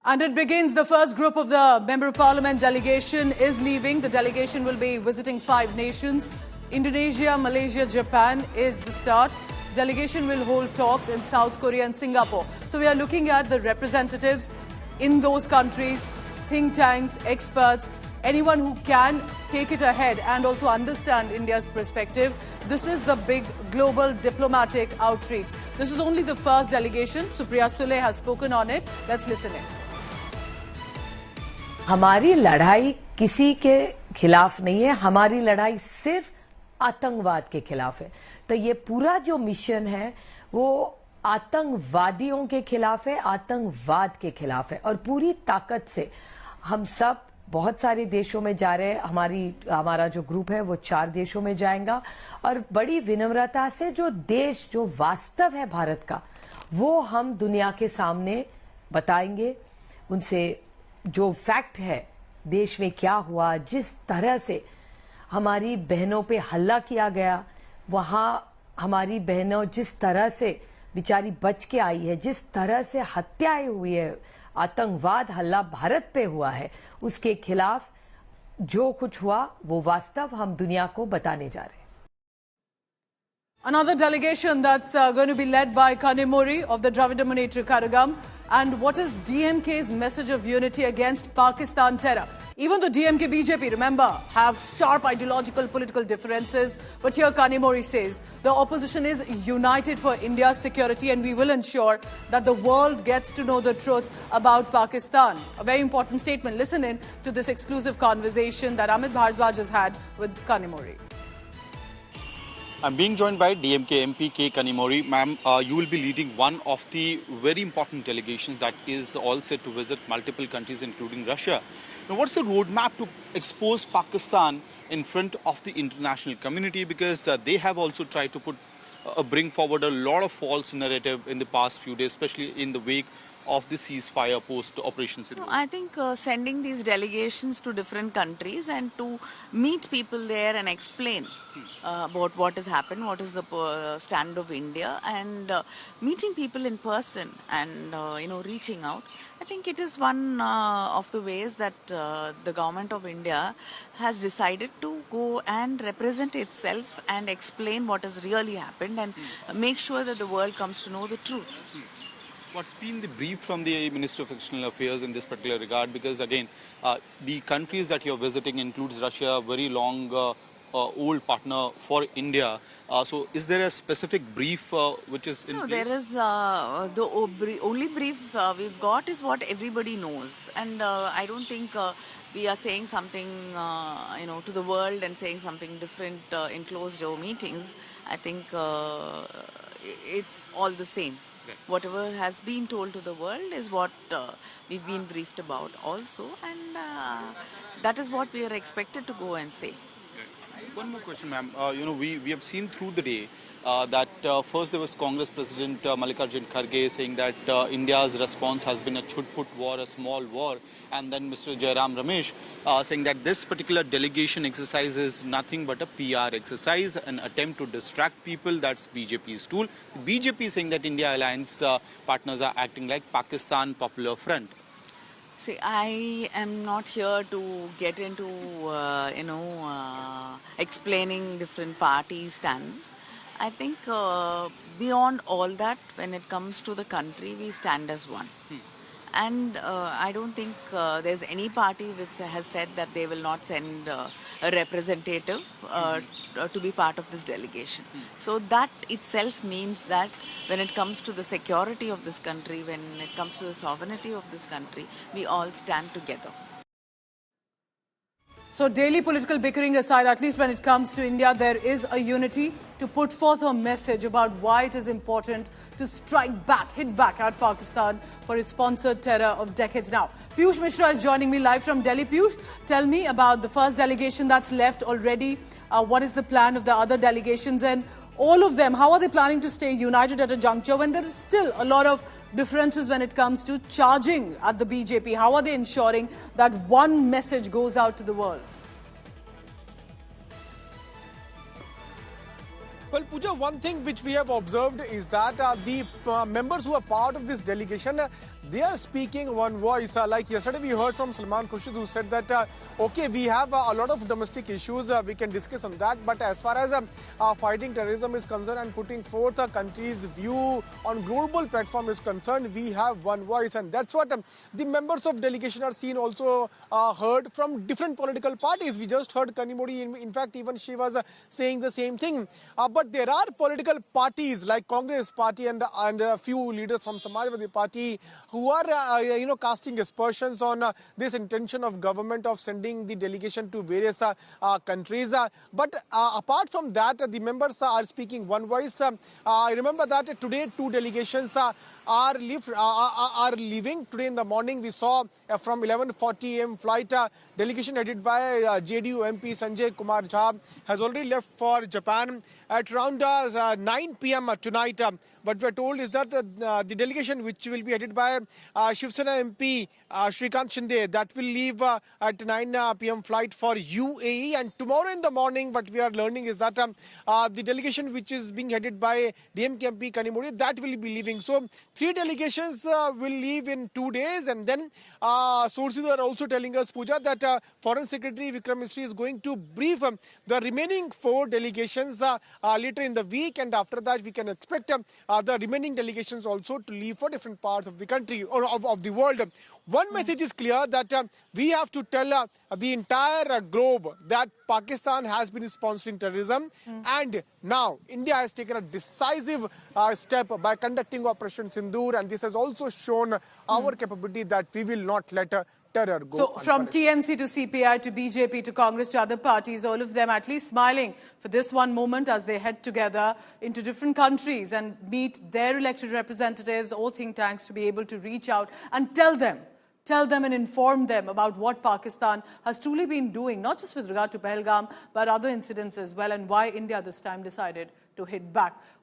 And it begins. The first group of the Member of Parliament delegation is leaving. The delegation will be visiting 5 nations. Indonesia, Malaysia, Japan is the start. Delegation will hold talks in South Korea and Singapore. So we are looking at the representatives in those countries, think tanks, experts, anyone who can take it ahead and also understand India's perspective. This is the big global diplomatic outreach. This is only the first delegation. Supriya Sule has spoken on it. Let's listen in. हमारी लड़ाई किसी के खिलाफ नहीं है, हमारी लड़ाई सिर्फ आतंकवाद के खिलाफ है। तो ये पूरा जो मिशन है वो आतंकवादियों के खिलाफ है, आतंकवाद के खिलाफ है और पूरी ताकत से हम सब बहुत सारे देशों में जा रहे हैं। हमारा जो ग्रुप है वो 4 देशों में जाएगा और बड़ी विनम्रता से जो देश जो वास्तव है भारत का वो हम दुनिया के सामने बताएंगे। उनसे जो फैक्ट है देश में क्या हुआ, जिस तरह से हमारी बहनों पे हमला किया गया, वहां हमारी बहनों जिस तरह से बेचारी बच के आई है, जिस तरह से हत्याएं हुई है, आतंकवाद हमला भारत पे हुआ है, उसके खिलाफ जो कुछ हुआ वो वास्तव हम दुनिया को बताने जा रहे हैं। Another delegation that's going to be led by Kanimuri of the Dravida Munnetra Kazhagam. And what is DMK's message of unity against Pakistan terror? Even though DMK, BJP, remember, have sharp ideological political differences, but here Kanimuri says the opposition is united for India's security and we will ensure that the world gets to know the truth about Pakistan. A very important statement. Listen in to this exclusive conversation that Amit Bhardwaj has had with Kanimuri. I'm being joined by DMK MP K. Kanimuri. Ma'am, you will be leading one of the very important delegations that is all set to visit multiple countries, including Russia. Now, what's the roadmap to expose Pakistan in front of the international community? Because they have also tried to bring forward a lot of false narrative in the past few days, especially in the wake of the ceasefire post-Operation Sindoor. I think sending these delegations to different countries and to meet people there and explain about what has happened, what is the stand of India, and meeting people in person and reaching out. I think it is one of the ways that the government of India has decided to go and represent itself and explain what has really happened and make sure that the world comes to know the truth. What's been the brief from the Minister of External Affairs in this particular regard? Because again, the countries that you're visiting includes Russia, a very long old partner for India. So is there a specific brief which is in place? No, there is the only brief we've got is what everybody knows. And I don't think we are saying something to the world and saying something different in closed door meetings. I think it's all the same. Okay. Whatever has been told to the world is what we've been briefed about also, and that is what we are expected to go and say. Okay. One more question, ma'am. We have seen through the day that first there was Congress President Mallikarjun Kharge saying that India's response has been a chut-put war, a small war, and then Mr. Jairam Ramesh saying that this particular delegation exercise is nothing but a PR exercise, an attempt to distract people. That's BJP's tool. BJP saying that India alliance partners are acting like Pakistan Popular Front. See, I am not here to get into explaining different party stands. I think beyond all that, when it comes to the country, we stand as one. And I don't think there's any party which has said that they will not send a representative to be part of this delegation. So that itself means that when it comes to the security of this country, when it comes to the sovereignty of this country, we all stand together. So daily political bickering aside, at least when it comes to India, there is a unity to put forth a message about why it is important to strike back, hit back at Pakistan for its sponsored terror of decades now. Piyush Mishra is joining me live from Delhi. Piyush, tell me about the first delegation that's left already. What is the plan of the other delegations, and all of them, how are they planning to stay united at a juncture when there is still a lot of differences when it comes to charging at the BJP? How are they ensuring that one message goes out to the world? Well, Pooja, one thing which we have observed is that the members who are part of this delegation they are speaking one voice. Like yesterday we heard from Salman Khurshid, who said that, okay, we have a lot of domestic issues, we can discuss on that, but as far as fighting terrorism is concerned and putting forth a country's view on global platform is concerned, we have one voice. And that's what the members of delegation are seen also heard from different political parties. We just heard Kanimodi, in fact, even she was saying the same thing. But there are political parties like Congress Party and a few leaders from Samajwadi Party who are, casting aspersions on this intention of government of sending the delegation to various countries. But apart from that, the members are speaking one voice. I remember that today 2 delegations are leaving. Today in the morning we saw from 11:40 am flight delegation headed by JDU MP Sanjay Kumar Jha has already left for Japan. At around 9 p.m. tonight, what we are told is that the delegation which will be headed by Shiv Sena MP Shrikant Shinde, that will leave at 9 p.m. flight for UAE. And tomorrow in the morning what we are learning is that the delegation which is being headed by DMK MP Kanimodi, that will be leaving. So 3 delegations will leave in 2 days, and then sources are also telling us, Pooja, that Foreign Secretary Vikram Misri is going to brief the remaining 4 delegations later in the week, and after that we can expect the remaining delegations also to leave for different parts of the country or of the world. One message is clear, that we have to tell the entire globe that Pakistan has been sponsoring terrorism, and now India has taken a decisive step by conducting Operation Sindoor, and this has also shown our capability that we will not let terror go. So from TMC to CPI to BJP to Congress to other parties, all of them at least smiling for this one moment as they head together into different countries and meet their elected representatives or think tanks to be able to reach out and tell them and inform them about what Pakistan has truly been doing, not just with regard to Pahalgam, but other incidents as well, and why India this time decided to hit back.